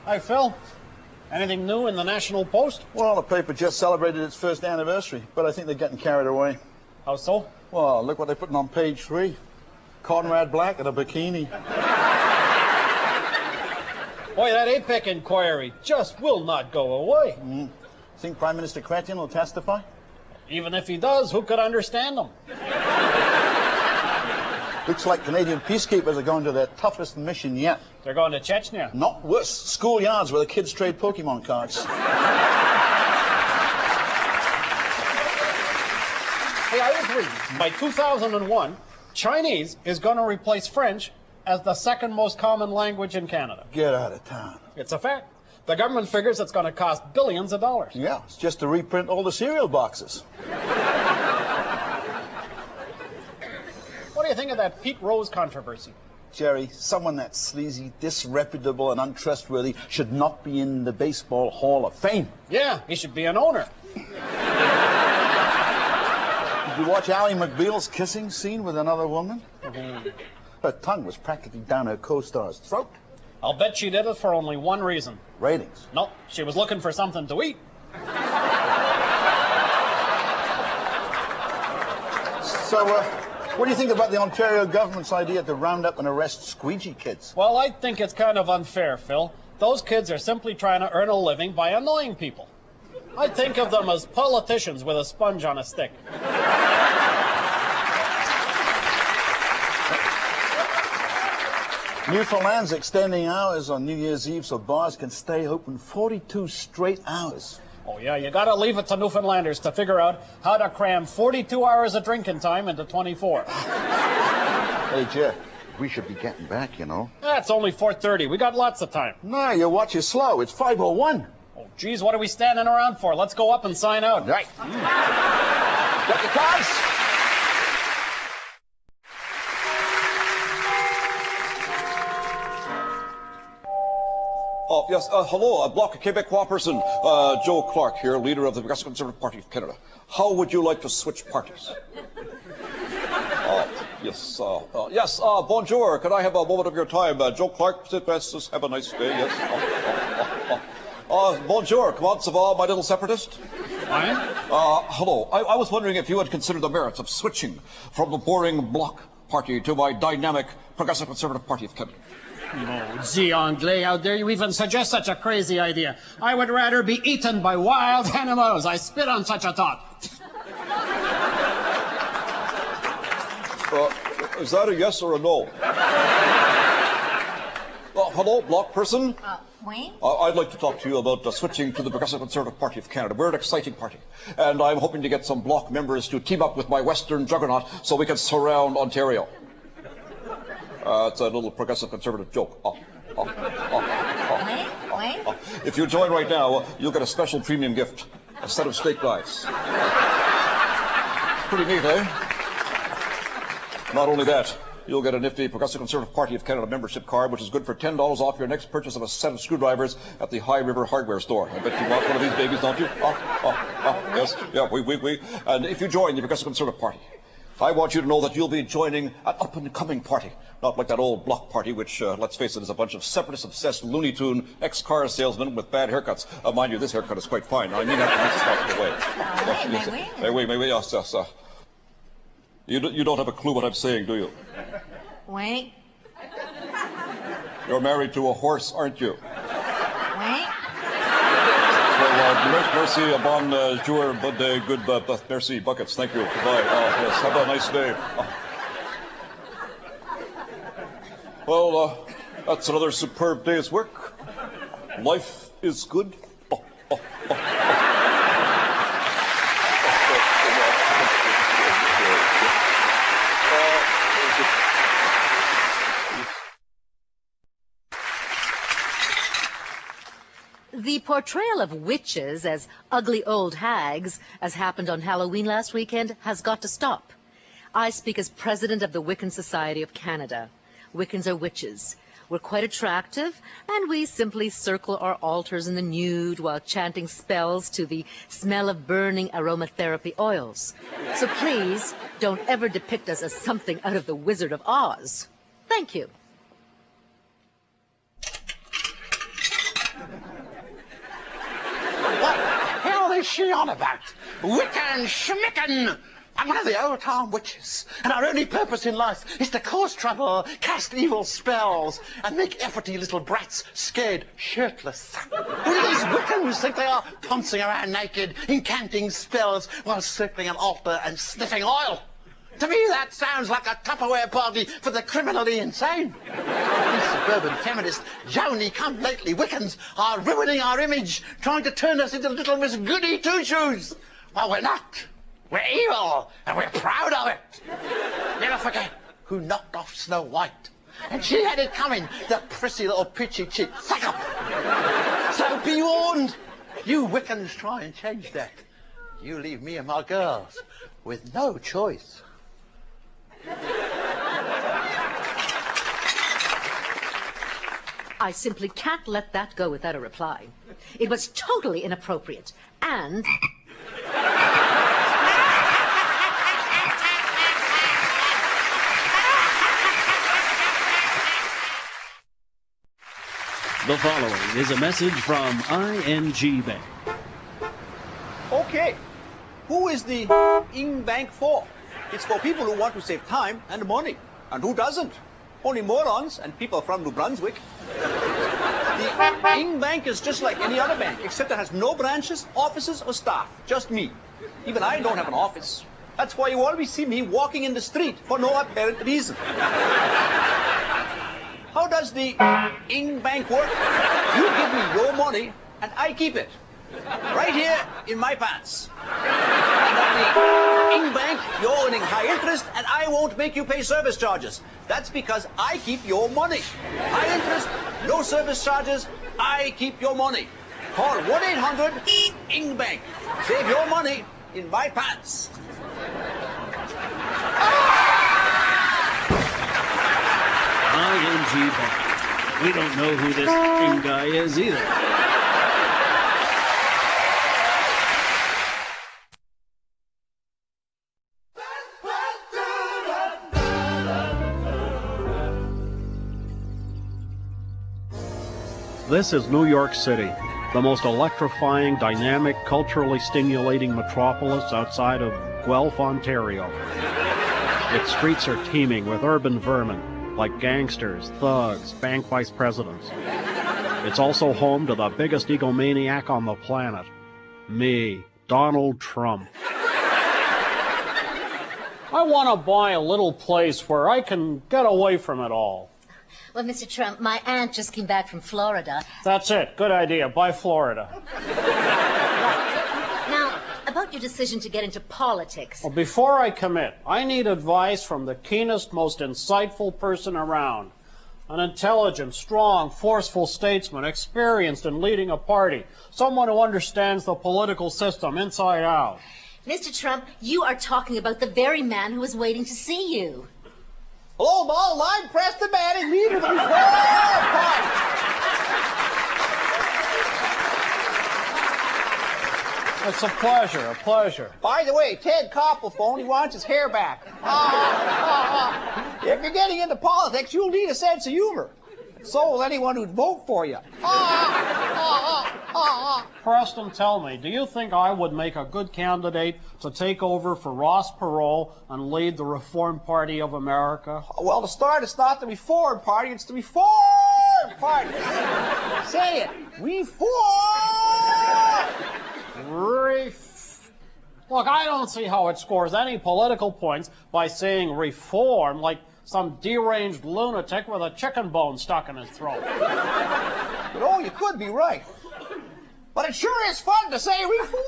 Hi, Phil. Anything new in the National Post? Well, the paper just celebrated its first anniversary, but I think they're getting carried away. How so? Well, look what they're putting on page 3. Conrad Black in a bikini. Boy, that APEC inquiry just will not go away. Think Prime Minister Chrétien will testify? Even if he does, who could understand him? Looks like Canadian peacekeepers are going to their toughest mission yet. They're going to Chechnya. Not worse. Schoolyards where the kids trade Pokemon cards. Hey, I was reading. By 2001, Chinese is going to replace French as the second most common language in Canada. Get out of town. It's a fact. The government figures it's going to cost billions of dollars. Yeah, it's just to reprint all the cereal boxes. What do you think of that Pete Rose controversy? Jerry, someone that sleazy, disreputable, and untrustworthy should not be in the Baseball Hall of Fame. Yeah, he should be an owner. Did you watch Ally McBeal's kissing scene with another woman? Her tongue was practically down her co-star's throat. I'll bet she did it for only one reason. Ratings. No, she was looking for something to eat. So, what do you think about the Ontario government's idea to round up and arrest squeegee kids? Well, I think it's kind of unfair, Phil. Those kids are simply trying to earn a living by annoying people. I think of them as politicians with a sponge on a stick. Newfoundland's extending hours on New Year's Eve so bars can stay open 42 straight hours. Oh, yeah, you gotta leave it to Newfoundlanders to figure out how to cram 42 hours of drinking time into 24. Hey, Jeff, we should be getting back, you know. It's only 4:30. We got lots of time. No, your watch is slow. It's 5:01. Oh, geez, what are we standing around for? Let's go up and sign out. Right. Got your cards? Yes, hello, a Bloc Québécois person. Joe Clark here, leader of the Progressive Conservative Party of Canada. How would you like to switch parties? Yes, bonjour. Could I have a moment of your time? Joe Clark, sit best, have a nice day, yes. Bonjour, comment ça va, my little separatist? Fine. Hello, I was wondering if you had considered the merits of switching from the boring Bloc Party to my dynamic Progressive Conservative Party of Canada. Oh, gee, Anglais, how dare you even suggest such a crazy idea? I would rather be eaten by wild animals. I spit on such a thought. Is that a yes or a no? Hello, Bloc person? Wayne? I'd like to talk to you about switching to the Progressive Conservative Party of Canada. We're an exciting party, and I'm hoping to get some Bloc members to team up with my Western juggernaut so we can surround Ontario. It's a little Progressive Conservative joke. Wayne? If you join right now, you'll get a special premium gift, a set of steak knives. Pretty neat, eh? Not only that, you'll get a nifty Progressive Conservative Party of Canada membership card, which is good for $10 off your next purchase of a set of screwdrivers at the High River Hardware Store. I bet you want one of these babies, don't you? Yes, yeah, we. And if you join the Progressive Conservative Party, I want you to know that you'll be joining an up-and-coming party. Not like that old Bloc Party, which, let's face it, is a bunch of separatist-obsessed Looney Tune ex-car salesmen with bad haircuts. Mind you, this haircut is quite fine. I mean that to be out of the way. May we, yes. You don't have a clue what I'm saying, do you? Wayne? You're married to a horse, aren't you? Wayne? Well, merci, bonjour, good, merci, buckets, thank you, goodbye. Yes, have a nice day. Well, that's another superb day's work. Life is good. The portrayal of witches as ugly old hags, as happened on Halloween last weekend, has got to stop. I speak as president of the Wiccan Society of Canada. Wiccans are witches. We're quite attractive, and we simply circle our altars in the nude while chanting spells to the smell of burning aromatherapy oils. So please, don't ever depict us as something out of the Wizard of Oz. Thank you. is she on about? Wiccan schmicken! I'm one of the old-time witches, and our only purpose in life is to cause trouble, cast evil spells, and make efforty little brats scared shirtless. Who do these Wiccans think they are, pouncing around naked, incanting spells while circling an altar and sniffing oil? To me, that sounds like a Tupperware party for the criminally insane. These suburban feminist, Joni-come-lately Wiccans are ruining our image, trying to turn us into little Miss Goody Two-Shoes. Well, we're not. We're evil, and we're proud of it. Never forget who knocked off Snow White. And she had it coming, the prissy little pitchy chick. Suck up. So be warned. You Wiccans try and change that. You leave me and my girls with no choice. I simply can't let that go without a reply. It was totally inappropriate. And... The following is a message from ING Bank. Okay, who is the Ing Bank for? It's for people who want to save time and money. And who doesn't? Only morons and people from New Brunswick. The Ing Bank is just like any other bank, except it has no branches, offices, or staff. Just me. Even I don't have an office. That's why you always see me walking in the street for no apparent reason. How does the Ing Bank work? You give me your money, and I keep it. Right here in my pants. And at the Ing Bank, you're earning high interest, and I won't make you pay service charges. That's because I keep your money. High interest, no service charges, I keep your money. Call 1-800-ING Bank. Save your money in my pants. ING Bank. We don't know who this Ing guy is either. This is New York City, the most electrifying, dynamic, culturally stimulating metropolis outside of Guelph, Ontario. Its streets are teeming with urban vermin, like gangsters, thugs, bank vice presidents. It's also home to the biggest egomaniac on the planet. Me, Donald Trump. I want to buy a little place where I can get away from it all. Well, Mr. Trump, my aunt just came back from Florida. That's it. Good idea. Buy Florida. Now, about your decision to get into politics. Well, before I commit, I need advice from the keenest, most insightful person around. An intelligent, strong, forceful statesman, experienced in leading a party. Someone who understands the political system inside out. Mr. Trump, you are talking about the very man who is waiting to see you. Hello, Ball. I'm Preston Manning, leader of the Reform Party. It's a pleasure, a pleasure. By the way, Ted Koppelphone, he wants his hair back. If you're getting into politics, you'll need a sense of humor. So will anyone who'd vote for you. Preston, tell me, do you think I would make a good candidate to take over for Ross Perot and lead the Reform Party of America? Well, to start, it's not the Reform Party, it's the Reform Party. Say it. Reform! Look, I don't see how it scores any political points by saying reform like some deranged lunatic with a chicken bone stuck in his throat. You know, you could be right. But it sure is fun to say reform!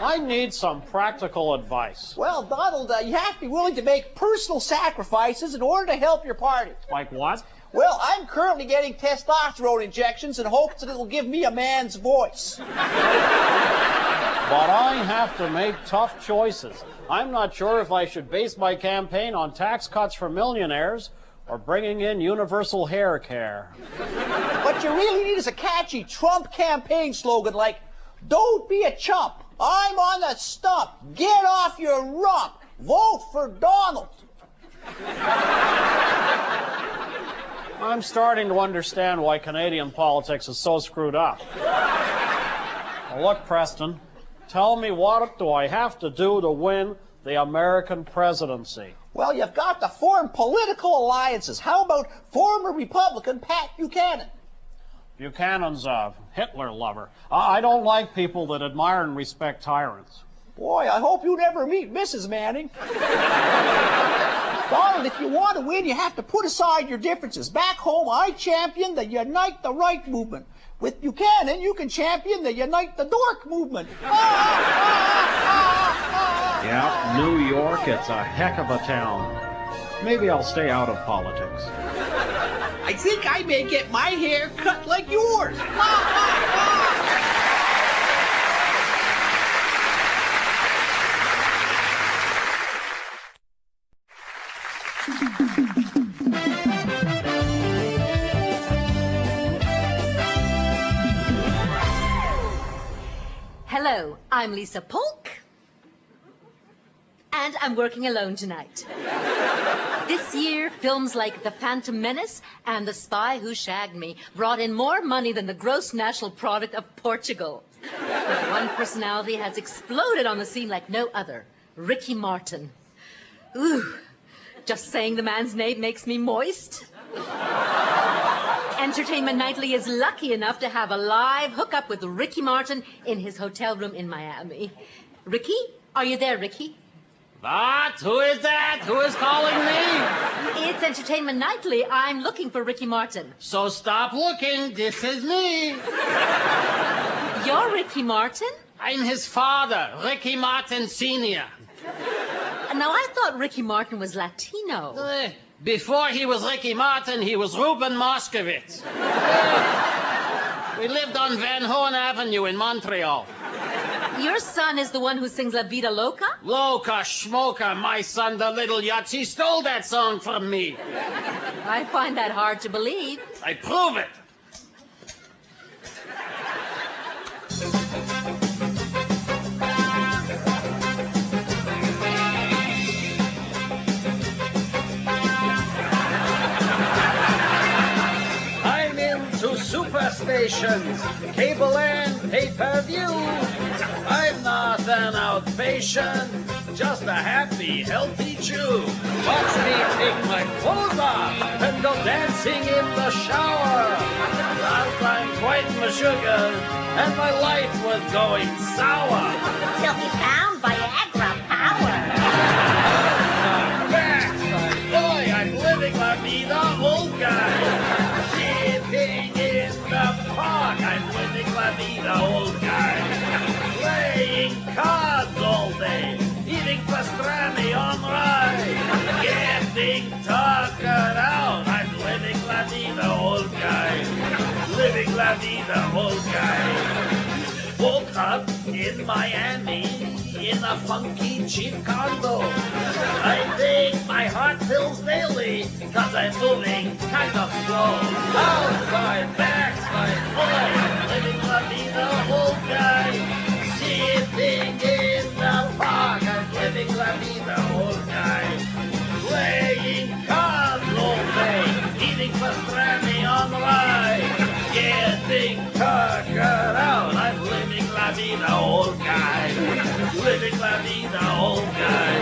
I need some practical advice. Well, Donald, you have to be willing to make personal sacrifices in order to help your party. Like what? Well, I'm currently getting testosterone injections in hopes that it'll give me a man's voice. But I have to make tough choices. I'm not sure if I should base my campaign on tax cuts for millionaires or bringing in universal hair care. What you really need is a catchy Trump campaign slogan like, "Don't be a chump. I'm on the stump. Get off your rump. Vote for Donald." I'm starting to understand why Canadian politics is so screwed up. Look, Preston, tell me, what do I have to do to win the American presidency? Well, you've got to form political alliances. How about former Republican Pat Buchanan? Buchanan's a Hitler lover. I don't like people that admire and respect tyrants. Boy, I hope you never meet Mrs. Manning. Donald, if you want to win, you have to put aside your differences. Back home, I champion the Unite the Right movement. With Buchanan, you can champion the Unite the Dork movement. Yeah, New York, it's a heck of a town. Maybe I'll stay out of politics. I think I may get my hair cut like yours. Hello, I'm Lisa Polk. And I'm working alone tonight. This year, films like The Phantom Menace and The Spy Who Shagged Me brought in more money than the gross national product of Portugal. But one personality has exploded on the scene like no other, Ricky Martin. Ooh, just saying the man's name makes me moist. Entertainment Nightly is lucky enough to have a live hookup with Ricky Martin in his hotel room in Miami. Ricky? Are you there, Ricky? What? Who is that? Who is calling me? It's Entertainment Nightly. I'm looking for Ricky Martin. So stop looking. This is me. You're Ricky Martin? I'm his father, Ricky Martin Sr. Now, I thought Ricky Martin was Latino. Before he was Ricky Martin, he was Ruben Moskowitz. We lived on Van Horn Avenue in Montreal. Your son is the one who sings La Vida Loca? Loca, schmoka, my son, the little yutz. He stole that song from me. I find that hard to believe. I prove it. I'm into superstations, cable and pay-per-view. I'm not an outpatient, just a happy, healthy Jew. Watch me take my clothes off and go dancing in the shower. Cause I'm quite sugar, and my life was going sour. Till he found Viagra power. Boy, I'm living la vida old guy. Sitting in the park, I'm living la vida old guy. Playing cards all day, eating pastrami on rye, getting tuckered out. I'm living la vida old guy, living la vida old guy. Woke up in Miami in a funky cheap condo. I take my heart pills daily, cause I'm moving kind of slow. Outside, backside, boy, living la vida old guy. Sitting in the park, I'm living la vida old guy. Playing cards all day, eating pastrami on rye, getting tuckered out. I'm living la vida old guy. Living la vida old guy.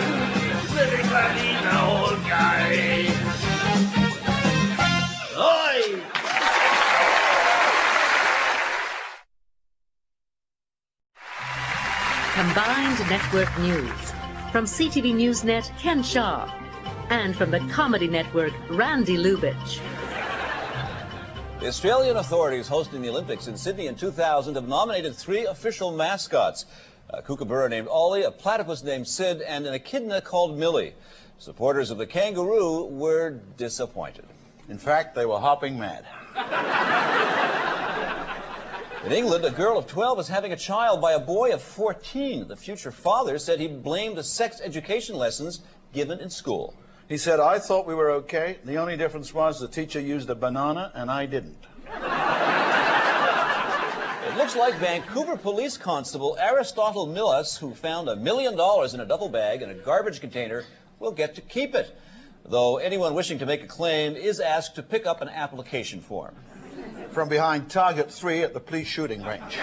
Living la vida old guy. Oi! Combined Network News. From CTV Newsnet, Ken Shaw. And from the Comedy Network, Randy Lubitsch. The Australian authorities hosting the Olympics in Sydney in 2000 have nominated 3 official mascots. A kookaburra named Ollie, a platypus named Sid, and an echidna called Millie. Supporters of the kangaroo were disappointed. In fact, they were hopping mad. In England, a girl of 12 is having a child by a boy of 14. The future father said he blamed the sex education lessons given in school. He said, I thought we were okay. The only difference was the teacher used a banana and I didn't. It looks like Vancouver Police Constable Aristotle Millas, who found $1 million in a duffel bag in a garbage container, will get to keep it. Though anyone wishing to make a claim is asked to pick up an application form. From behind Target 3 at the police shooting range.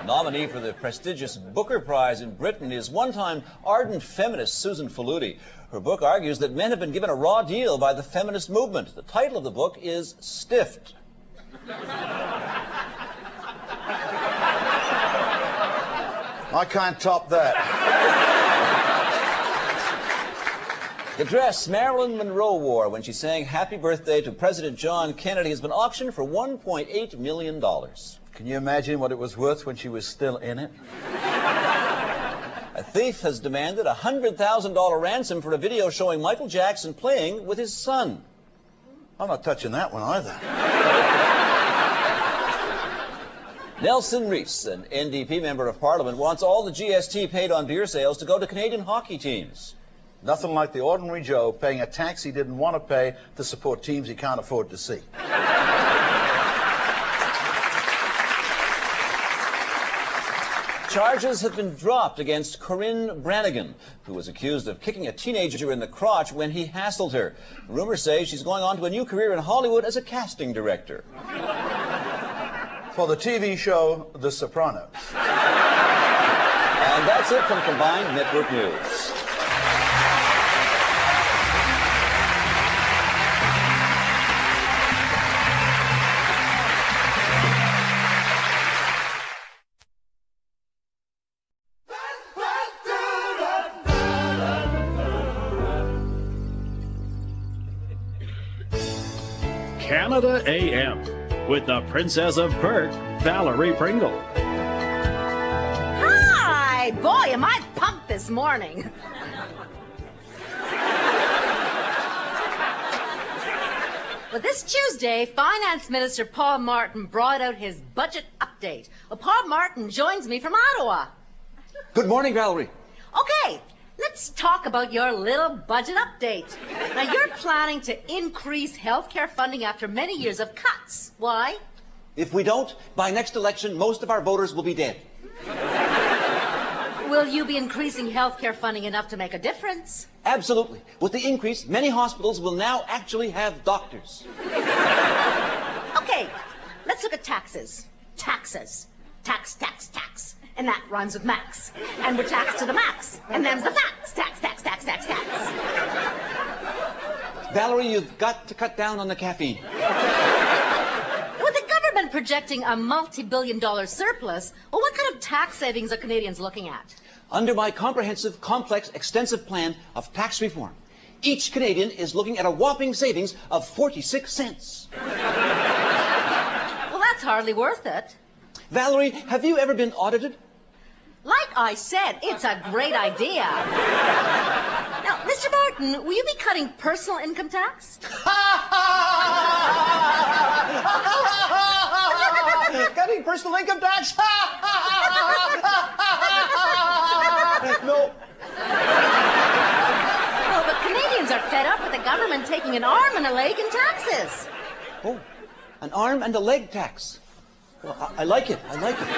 Nominee for the prestigious Booker Prize in Britain is one-time ardent feminist Susan Faludi. Her book argues that men have been given a raw deal by the feminist movement. The title of the book is Stiffed. I can't top that. The dress Marilyn Monroe wore when she sang Happy Birthday to President John Kennedy has been auctioned for $1.8 million. Can you imagine what it was worth when she was still in it? A thief has demanded a $100,000 ransom for a video showing Michael Jackson playing with his son. I'm not touching that one either. Nelson Rees, an NDP member of Parliament, wants all the GST paid on beer sales to go to Canadian hockey teams. Nothing like the ordinary Joe paying a tax he didn't want to pay to support teams he can't afford to see. Charges have been dropped against Corinne Brannigan, who was accused of kicking a teenager in the crotch when he hassled her. Rumors say she's going on to a new career in Hollywood as a casting director. For the TV show The Sopranos. And that's it from Combined Network News. Canada AM with the Princess of Perth, Valerie Pringle. Hi! Boy, am I pumped this morning. Well, this Tuesday, Finance Minister Paul Martin brought out his budget update. Well, Paul Martin joins me from Ottawa. Good morning, Valerie. Okay, let's talk about your little budget update. Now, you're planning to increase healthcare funding after many years of cuts. Why? If we don't, by next election, most of our voters will be dead. Will you be increasing healthcare funding enough to make a difference? Absolutely. With the increase, many hospitals will now actually have doctors. Okay, let's look at taxes. Taxes. Tax, tax, tax. And that rhymes with max. And we're taxed to the max. And them's the facts. Tax, tax, tax, tax, tax. Valerie, you've got to cut down on the caffeine. With the government projecting a multi-billion-dollar surplus, well, what kind of tax savings are Canadians looking at? Under my comprehensive, complex, extensive plan of tax reform, each Canadian is looking at a whopping savings of 46 cents. Well, that's hardly worth it. Valerie, have you ever been audited? Like I said, it's a great idea. Now, Mr. Martin, will you be cutting personal income tax? Cutting personal income tax? No. Well, the Canadians are fed up with the government taking an arm and a leg in taxes. Oh, an arm and a leg tax. Well, I like it. I like it.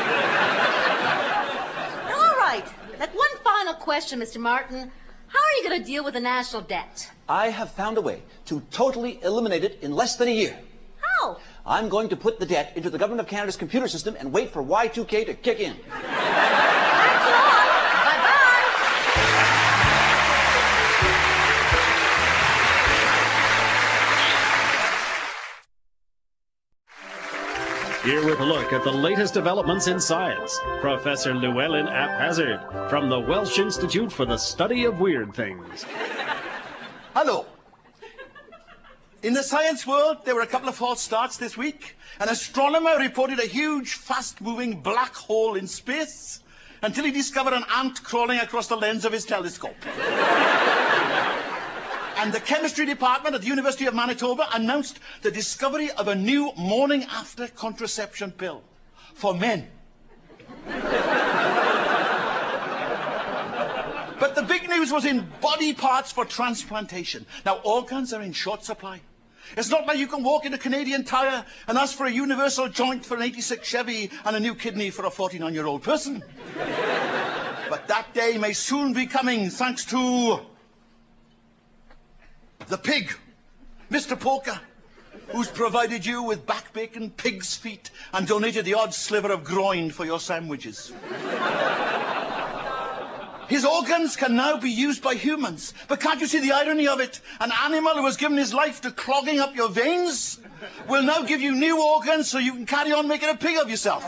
All right. Like one final question, Mr. Martin. How are you going to deal with the national debt? I have found a way to totally eliminate it in less than a year. How? I'm going to put the debt into the Government of Canada's computer system and wait for Y2K to kick in. Thanks a lot. Bye-bye. Here with a look at the latest developments in science, Professor Llewellyn Ap Hazard from the Welsh Institute for the Study of Weird Things. Hello. In the science world, there were a couple of false starts this week. An astronomer reported a huge, fast-moving black hole in space until he discovered an ant crawling across the lens of his telescope. And the chemistry department at the University of Manitoba announced the discovery of a new morning-after contraception pill for men. But the big news was in body parts for transplantation. Now, organs are in short supply. It's not like you can walk into Canadian Tire and ask for a universal joint for an 86 Chevy and a new kidney for a 49-year-old person. But that day may soon be coming, thanks to the pig, Mr. Poker. who's provided you with back bacon, pig's feet, and donated the odd sliver of groin for your sandwiches. His organs can now be used by humans. But can't you see the irony of it? An animal who has given his life to clogging up your veins will now give you new organs so you can carry on making a pig of yourself.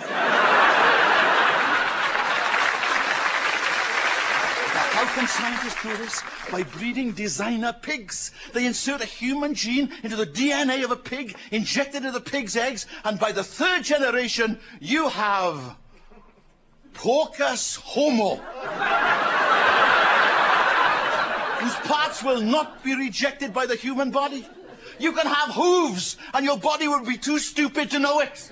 How can scientists do this? By breeding designer pigs. They insert a human gene into the DNA of a pig, inject it into the pig's eggs, and by the third generation, you have Porcus homo, whose parts will not be rejected by the human body. You can have hooves, and your body will be too stupid to know it.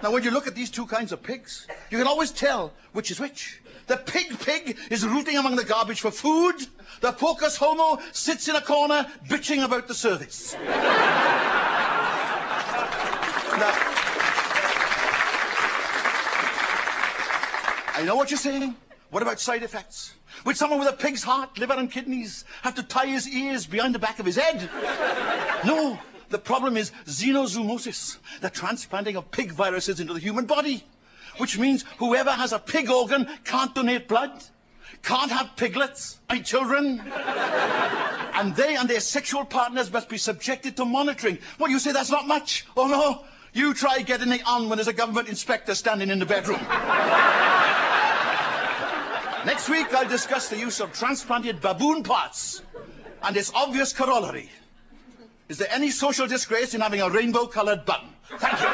Now, when you look at these two kinds of pigs, you can always tell which is which. The pig is rooting among the garbage for food. The Porcus homo sits in a corner bitching about the service. Now, I know what you're saying. What about side effects? Would someone with a pig's heart, liver and kidneys have to tie his ears behind the back of his head? No. The problem is xenozoomosis, the transplanting of pig viruses into the human body. Which means whoever has a pig organ can't donate blood, can't have piglets, my children. And they and their sexual partners must be subjected to monitoring. Well, you say that's not much. Oh, no. You try getting it on when there's a government inspector standing in the bedroom. Next week, I'll discuss the use of transplanted baboon parts and its obvious corollary. Is there any social disgrace in having a rainbow-colored button? Thank you.